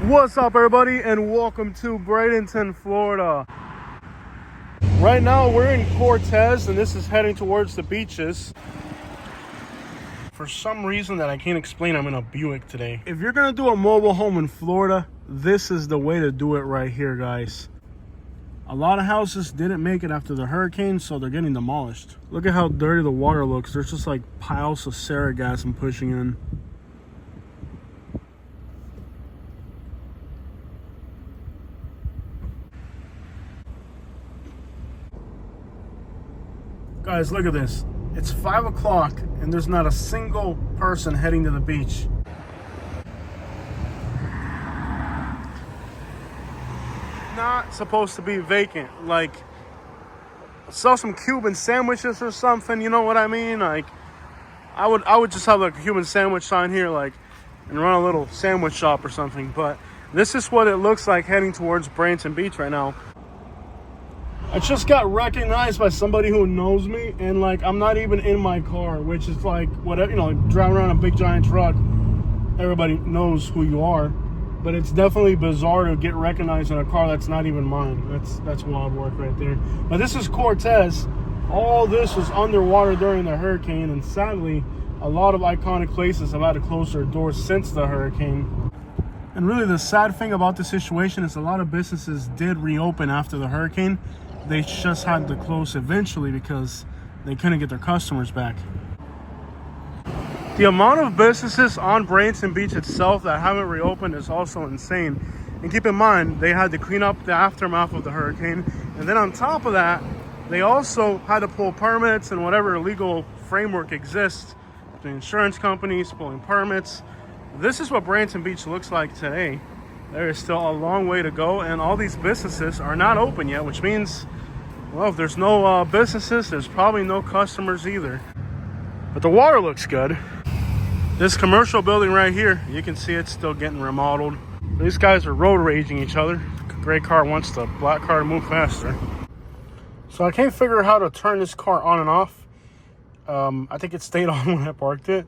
What's up, everybody, and welcome to Bradenton, Florida. Right now we're in Cortez and this is heading towards the beaches. For some reason that I can't explain, I'm in a Buick today. If you're gonna do a mobile home in Florida, this is the way to do it right here, guys. A lot of houses didn't make it after the hurricane, so they're getting demolished. Look at how dirty the water looks. There's just like piles of Sargassum pushing in. Guys, look at this. It's 5 o'clock and there's not a single person heading to the beach. Not supposed to be vacant. Like, sell some Cuban sandwiches or something, you know what I mean? Like, I would just have like a Cuban sandwich sign here, like, and run a little sandwich shop or something. But this is what it looks like heading towards Bradenton Beach right now. I just got recognized by somebody who knows me, and like, I'm not even in my car, which is like, whatever, you know, like driving around a big giant truck, everybody knows who you are. But it's definitely bizarre to get recognized in a car that's not even mine. That's wild work right there. But this is Cortez. All this was underwater during the hurricane, and sadly, a lot of iconic places have had to close their doors since the hurricane. And really, the sad thing about the situation is a lot of businesses did reopen after the hurricane. They just had to close eventually because they couldn't get their customers back. The amount of businesses on Bradenton Beach itself that haven't reopened is also insane. And keep in mind, they had to clean up the aftermath of the hurricane. And then on top of that, they also had to pull permits and whatever legal framework exists. The insurance companies pulling permits. This is what Bradenton Beach looks like today. There is still a long way to go, and all these businesses are not open yet, which means, well, if there's no businesses, there's probably no customers either. But the water looks good. This commercial building right here, you can see it's still getting remodeled. These guys are road raging each other. Gray car wants the black car to move faster. So I can't figure out how to turn this car on and off. I think it stayed on when I parked it.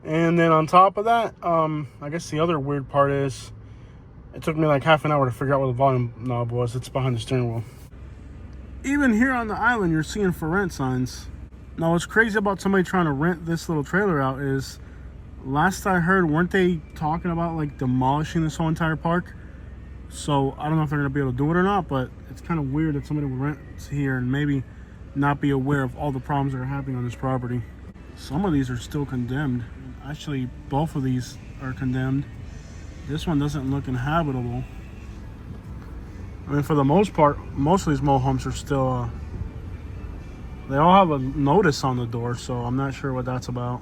And then on top of that, I guess the other weird part is, it took me like half an hour to figure out where the volume knob was. It's behind the steering wheel. Even here on the island, you're seeing for rent signs. Now, what's crazy about somebody trying to rent this little trailer out is, last I heard, weren't they talking about like demolishing this whole entire park? So I don't know if they're gonna be able to do it or not, but it's kind of weird that somebody would rent here and maybe not be aware of all the problems that are happening on this property. Some of these are still condemned. Actually, both of these are condemned. This one doesn't look inhabitable. I mean, for the most part, most of these mobile homes are still, they all have a notice on the door, so I'm not sure what that's about.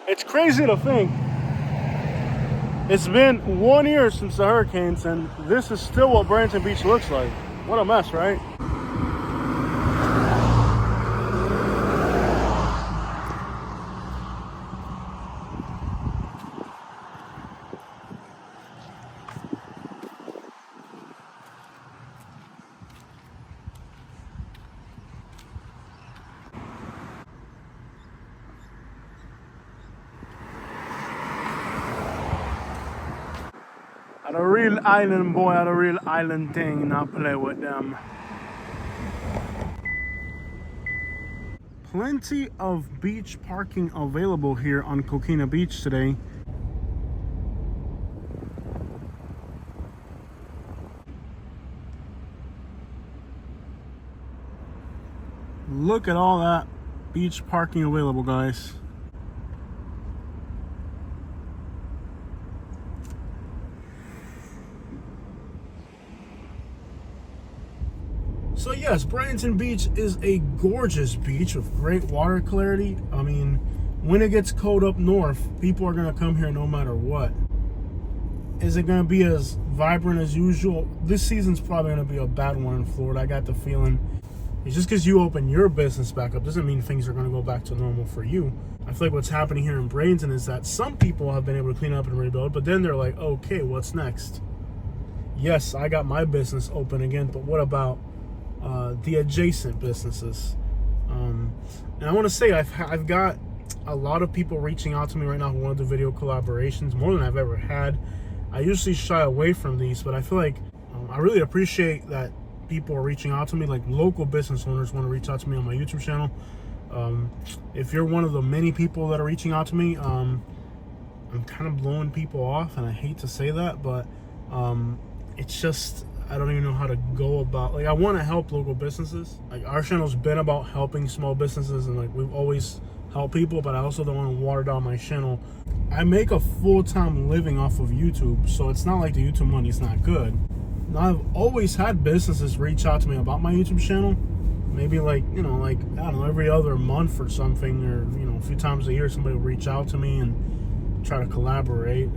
It's crazy to think it's been 1 year since the hurricanes, and this is still what Bradenton Beach looks like. What a mess, right? At a real island boy, at a real island thing, not play with them. plenty of beach parking available here on Coquina Beach today. Look at all that beach parking available, guys. So yes, Bradenton Beach is a gorgeous beach with great water clarity. I mean, when it gets cold up north, people are gonna come here no matter what. Is it gonna be as vibrant as usual? This season's probably gonna be a bad one in Florida. I got the feeling. It's just because you open your business back up doesn't mean things are gonna go back to normal for you. I feel like what's happening here in Bradenton is that some people have been able to clean up and rebuild, but then they're like, okay, what's next? Yes, I got my business open again, but what about the adjacent businesses? And I want to say I've got a lot of people reaching out to me right now who want to do video collaborations, more than I've ever had. I usually shy away from these, but I feel like I really appreciate that people are reaching out to me. Like local business owners want to reach out to me on my YouTube channel. If you're one of the many people that are reaching out to me, I'm kind of blowing people off, and I hate to say that, but it's just, I don't even know how to go about, like, I want to help local businesses. Like, our channel's been about helping small businesses, and like we've always helped people, but I also don't want to water down my channel. I make a full-time living off of YouTube, so it's not like the YouTube money is not good. Now, I've always had businesses reach out to me about my YouTube channel. Maybe like, you know, like, I don't know, every other month or something, or, you know, a few times a year, somebody will reach out to me and try to collaborate.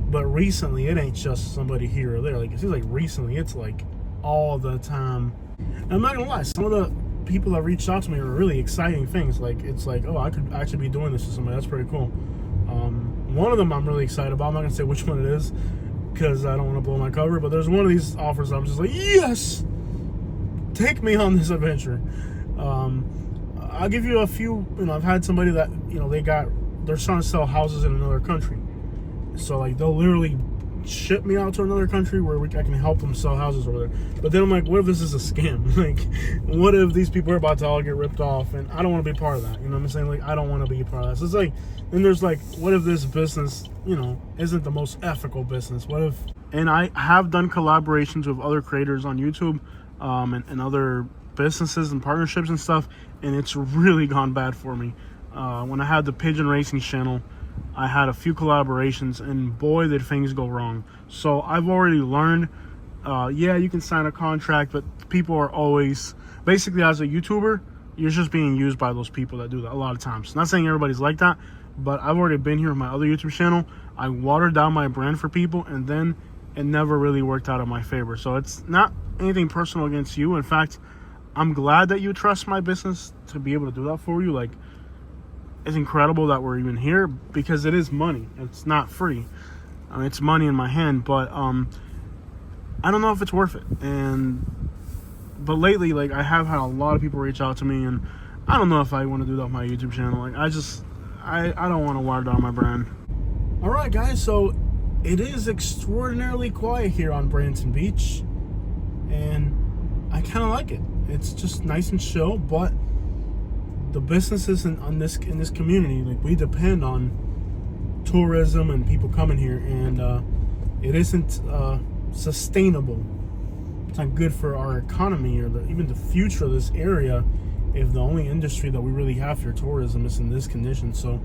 But recently, it ain't just somebody here or there. Like, it seems like recently, it's like all the time. And I'm not gonna lie, some of the people that reached out to me are really exciting things. Like, it's like, oh, I could actually be doing this to somebody. That's pretty cool. One of them I'm really excited about. I'm not gonna say which one it is because I don't want to blow my cover. But there's one of these offers I'm just like, yes, take me on this adventure. I'll give you a few. You know, I've had somebody that, you know, they're trying to sell houses in another country. So like they'll literally ship me out to another country where I can help them sell houses over there. But then I'm like, what if this is a scam? Like, what if these people are about to all get ripped off? And I don't want to be part of that. You know what I'm saying? Like, I don't want to be a part of that. So it's like, then there's like, what if this business, you know, isn't the most ethical business? What if? And I have done collaborations with other creators on YouTube, and other businesses and partnerships and stuff, and it's really gone bad for me. When I had the Pigeon Racing channel, I had a few collaborations, and boy, did things go wrong. So I've already learned, yeah, you can sign a contract, but people are always, basically as a YouTuber, you're just being used by those people that do that a lot of times. Not saying everybody's like that, but I've already been here with my other YouTube channel. I watered down my brand for people, and then it never really worked out in my favor. So it's not anything personal against you. In fact, I'm glad that you trust my business to be able to do that for you. Like, it's incredible that we're even here, because it is money. It's not free. It's money in my hand, but I don't know if it's worth it. But lately, like, I have had a lot of people reach out to me, and I don't know if I want to do that with my YouTube channel. Like, I don't want to water down my brand. All right, guys, so it is extraordinarily quiet here on Bradenton Beach, and I kind of like it. It's just nice and chill, but the businesses in this community, like, we depend on tourism and people coming here, and it isn't sustainable. It's not good for our economy or even the future of this area if the only industry that we really have for tourism is in this condition. So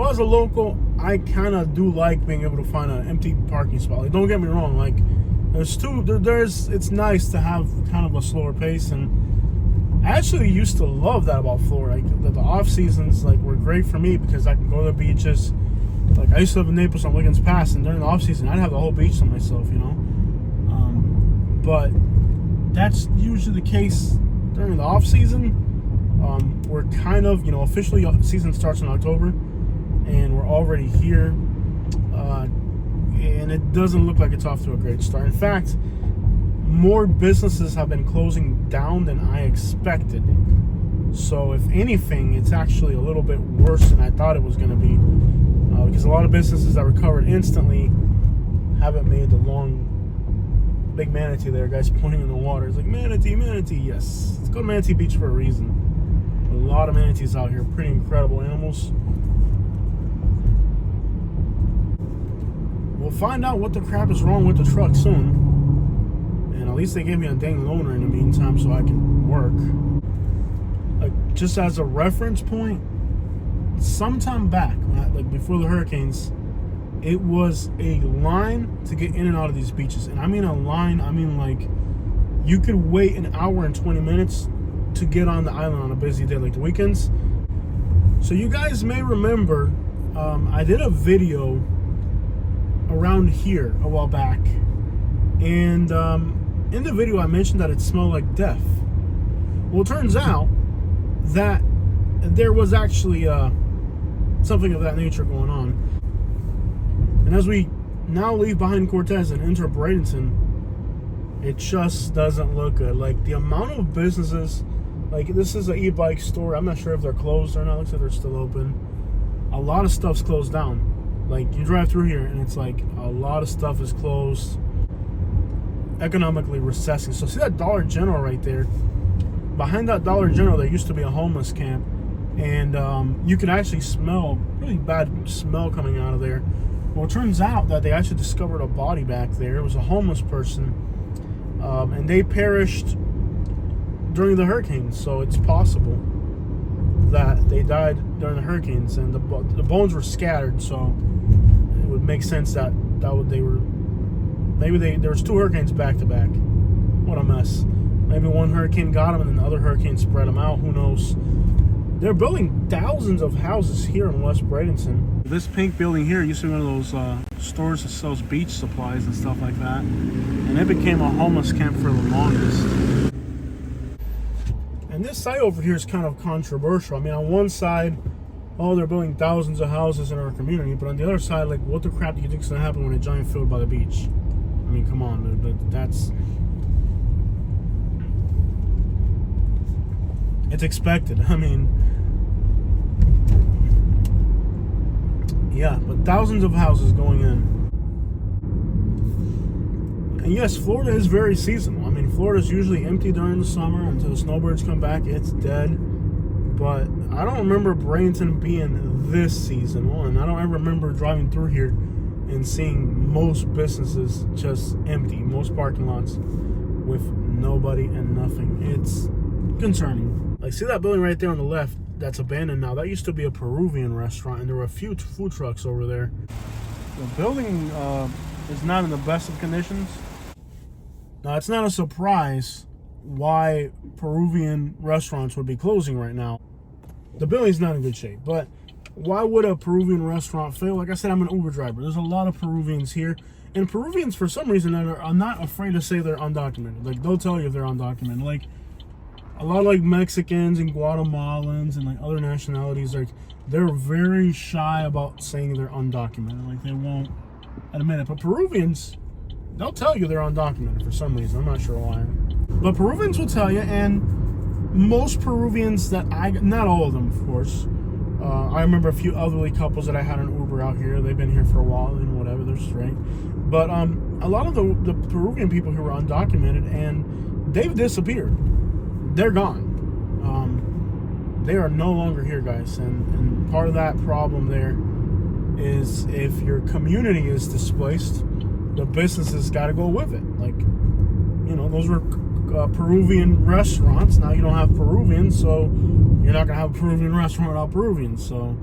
as a local, I kind of do like being able to find an empty parking spot. Like, don't get me wrong, like, it's nice to have kind of a slower pace, and I actually used to love that about Florida. Like, the off seasons, like, were great for me because I can go to the beaches. Like, I used to live in Naples on Wiggins Pass, and during the off season, I'd have the whole beach to myself, you know. But that's usually the case during the off season. We're kind of, you know, officially season starts in October, and we're already here. And it doesn't look like it's off to a great start. In fact, more businesses have been closing down than I expected. So if anything, it's actually a little bit worse than I thought it was going to be, because a lot of businesses that recovered instantly haven't made the big manatee there. Guys pointing in the water. It's like, manatee, manatee. Yes, let's go to Manatee Beach for a reason. A lot of manatees out here. Pretty incredible animals. We'll find out what the crap is wrong with the truck soon. And at least they gave me a dang loaner in the meantime so I can work. Like, just as a reference point, sometime back, like before the hurricanes, it was a line to get in and out of these beaches. And I mean a line, I mean like you could wait an hour and 20 minutes to get on the island on a busy day like the weekends. So you guys may remember, I did a video around here a while back. And in the video I mentioned that it smelled like death. Well, it turns out that there was actually something of that nature going on. And as we now leave behind Cortez and enter Bradenton, it just doesn't look good. Like, the amount of businesses, like, this is an e-bike store. I'm not sure if they're closed or not. Looks like they're still open. A lot of stuff's closed down. Like, you drive through here and it's like a lot of stuff is closed. Economically recessing. So see that Dollar General right there? Behind that Dollar General, there used to be a homeless camp. And you could actually smell really bad smell coming out of there. Well, it turns out that they actually discovered a body back there. It was a homeless person, and they perished during the hurricanes. So it's possible that they died during the hurricanes, and the bones were scattered. So it would make sense that they were there was 2 hurricanes back to back. What a mess! Maybe one hurricane got them, and then the other hurricane spread them out. Who knows? They're building thousands of houses here in West Bradenton. This pink building here used to be one of those stores that sells beach supplies and stuff like that. And it became a homeless camp for the longest. And this site over here is kind of controversial. I mean, on one side, oh, they're building thousands of houses in our community. But on the other side, like, what the crap do you think is going to happen when a giant field by the beach? I mean, come on, dude. That's... It's expected. I mean... Yeah, but thousands of houses going in. And yes, Florida is very seasonal. I mean, Florida's usually empty during the summer until the snowbirds come back. It's dead. But I don't remember Bradenton being this seasonal. And I don't ever remember driving through here and seeing most businesses just empty. Most parking lots with nobody and nothing. It's concerning. Like, see that building right there on the left? That's abandoned now. That used to be a Peruvian restaurant, and there were a few food trucks over there. The building is not in the best of conditions. Now, it's not a surprise why Peruvian restaurants would be closing right now. The building's not in good shape, but why would a Peruvian restaurant fail? Like I said, I'm an Uber driver. There's a lot of Peruvians here, and Peruvians, for some reason, are not afraid to say they're undocumented. Like, they'll tell you if they're undocumented. Like, a lot of like Mexicans and Guatemalans and like other nationalities, like, they're very shy about saying they're undocumented. Like, they won't admit it. But Peruvians, they'll tell you they're undocumented for some reason. I'm not sure why. But Peruvians will tell you, and most Peruvians that not all of them, of course. I remember a few elderly couples that I had on Uber out here. They've been here for a while and whatever, they're straight. But a lot of the Peruvian people who were undocumented, and they've disappeared. They're gone. They are no longer here, guys. And part of that problem there is if your community is displaced, the businesses got to go with it. Like, you know, those were Peruvian restaurants. Now you don't have Peruvians, so you're not going to have a Peruvian restaurant without Peruvians. So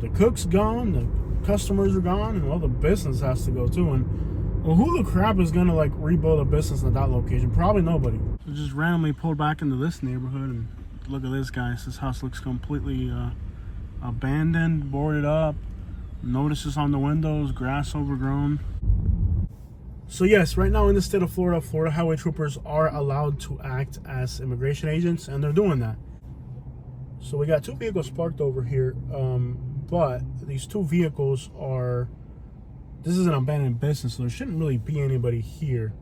the cook's gone, the customers are gone, and well, the business has to go too. And well, who the crap is going to like rebuild a business at that location? Probably nobody. So just randomly pulled back into this neighborhood, and look at this, guys. This house looks completely abandoned, boarded up. Notices on the windows, grass overgrown. So yes, right now in the state of Florida, Florida highway troopers are allowed to act as immigration agents, and they're doing that. So we got 2 vehicles parked over here, but these 2 vehicles are... This is an abandoned business, so there shouldn't really be anybody here.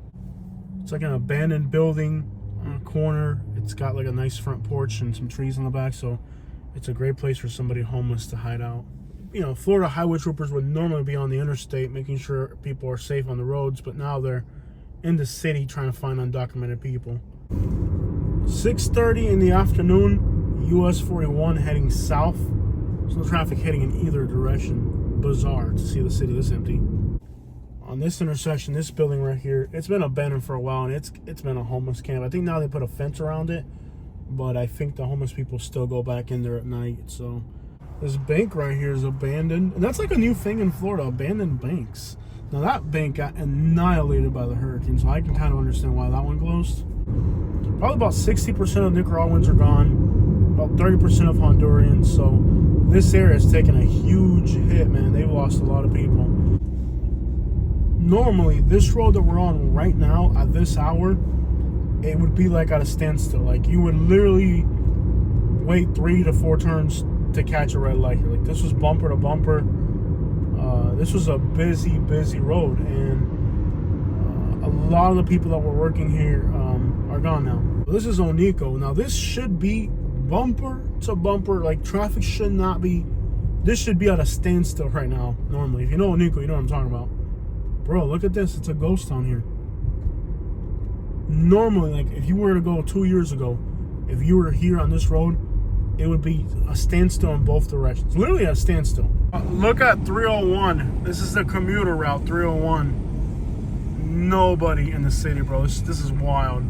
It's like an abandoned building on a corner. It's got like a nice front porch and some trees in the back, so it's a great place for somebody homeless to hide out. You know, Florida highway troopers would normally be on the interstate making sure people are safe on the roads, but now they're in the city trying to find undocumented people. 6:30 in the afternoon, US 41 heading south. There's no traffic heading in either direction. Bizarre to see the city this empty. On this intersection, this building right here, it's been abandoned for a while, and it's been a homeless camp. I think now they put a fence around it, but I think the homeless people still go back in there at night. So this bank right here is abandoned, and that's like a new thing in Florida, abandoned banks. Now that bank got annihilated by the hurricane, so I can kind of understand why that one closed. Probably about 60% of Nicaraguans are gone, about 30% of Hondurans, so this area has taken a huge hit, man. They've lost a lot of people. Normally, this road that we're on right now at this hour, it would be like at a standstill. Like, you would literally wait 3 to 4 turns to catch a red light here. Like, this was bumper to bumper. This was a busy road, and a lot of the people that were working here are gone now. This is Onico. Now, this should be bumper to bumper. Like, traffic should not be... This should be at a standstill right now, normally. If you know Onico, you know what I'm talking about. Bro, look at this. It's a ghost town here. Normally, like, if you were to go 2 years ago, if you were here on this road, it would be a standstill in both directions. Literally a standstill. Look at 301. This is the commuter route, 301. Nobody in the city, bro. This is wild.